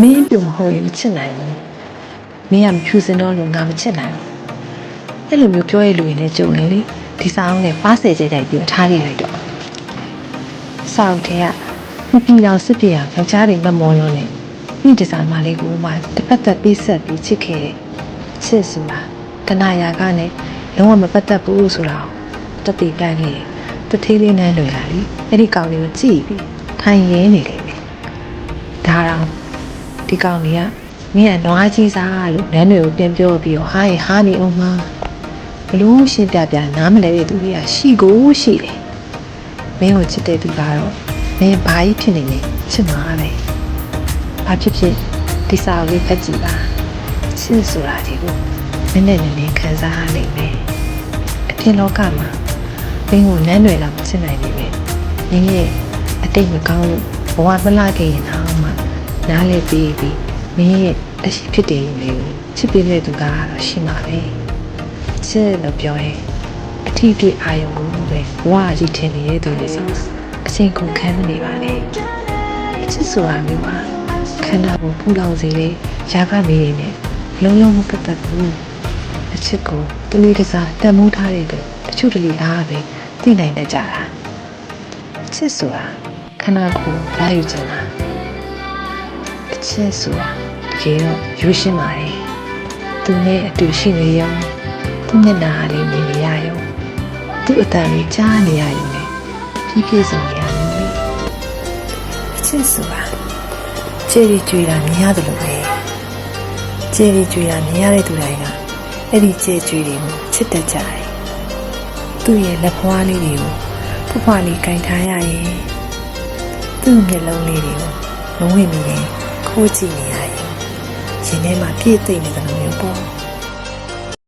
မင်းပြုံမဟုတ်ရင်မချစ်နိုင်ဘူးမင်းကမဖြူစင်တော့လို့ငါမချစ်နိုင်ဘူးအဲ့လိုမျိုးပြောရလို့ရင်လည်းကြုံနေလေဒီစာအုပ်နဲ့ပါးဆယ်ကြိုက်ပြီးထားခဲ့လိုက်တော့စာအုပ်ထဲကပြည်တော်စစ်ပြေအောင်ယောက်ျားတွေမမောလုံးနဲ့ဒီဒီဇိုင်မာလေးကိုမှတစ်ပတ်သက်ပေးဆက်ပြီးချစ်ခဲ့တယ်ချစ်ဆိုတာတဏှာရာကနဲ့လုံးဝမပတ်သက်ဘူးဆိုတာတတိပန်းလေးတထေးလေးနဲ့လွယ်လာပြီအဲ့ဒီကောင်လေးကိုကြည့်ပြီးထိုင်ရင်းနေလိမ့်မယ်ဒါတော့ဒီကောင်လေးကမင်းကနွားကြီးစားလို့နန်းတွေကိုပြန်ပြောပြီးတော့ဟာရင်ဟာနေအောင်မဘလို့ရှင်းပြနားမလဲတဲ့သူတွေကရှိကိုရှိတယ်မင်းကိုချစ်တဲ့သူကတော့မင်းဘာကြီးဖြစ်နေလဲချစ်မှာပဲဘာဖြစ်ဖြစ်ဒီစာကိုလေးဖတ်ကြည့်ပါချစ်ဆိုတာဒီကိုနည်းနည်းခံစားရနိုင်မယ်အပြင်လောကမှာမင်းကိုနန်းတွေတော့မချစ်နိုင်ဘူးပဲမင်းရဲ့အတိတ်မကောင်းလို့ဘဝမလာခဲ့ရင်တော့မှနားလဲပြီးမင်းရဲ့အရှိဖြစ်တယ်လေချစ်ပေးတဲ့သူကတော့ရှိမှာပဲချစ်လို့ပြောရင်အထီးတွေ့အာရုံလို့ပဲဘဝကြီးထင်နေတဲ့သူတွေဆိုအချိန်ကုန်ခံနေပါလေချစ်ဆိုတာမျိုးပါခန္ဓာကိုပူလောင်စေလေရာဂမေးနေနဲ့လုံးလုံးမပတ်သက်ဘူးအချစ်ကိုတလူတစားတန်မိုးထားတဲ့သူတချို့တလေအားပဲသိနိုင်တတ်ကြတာချစ်ဆိုတာခန္ဓာကိုလာယူချင်တာအချစ်ဆိုတာတကယ်တော့ယူရှင်းပါတယ်သူနဲ့အတူရှိနေရောသူမျက်နှာလေးမြင်နေရရောသူ့အတန်လေးကြားနေရရင်လည်းဖြည်းဖြည်းစုံနေရတယ်အချစ်ဆိုတာကြည်ကြွေတာမြင်ရတယ်လို့ပဲကြည်ကြွေတာမြင်ရတဲ့သူတိုင်းကအဲ့ဒီကြည်ကြွေတွေကိုချစ်တတ်ကြတယ်သူ့ရဲ့လက်ဖွားလေးတွေကိုဖွားဖွားလေးကင်ထားရရင်သူ့မျက်လုံးလေးတွေကိုမဝင်မရင်ခိုးကြည့်နေရရင်ရင်ထဲမှာပြည့်သိမ့်နေတယ်လို့မျိုးပေါ့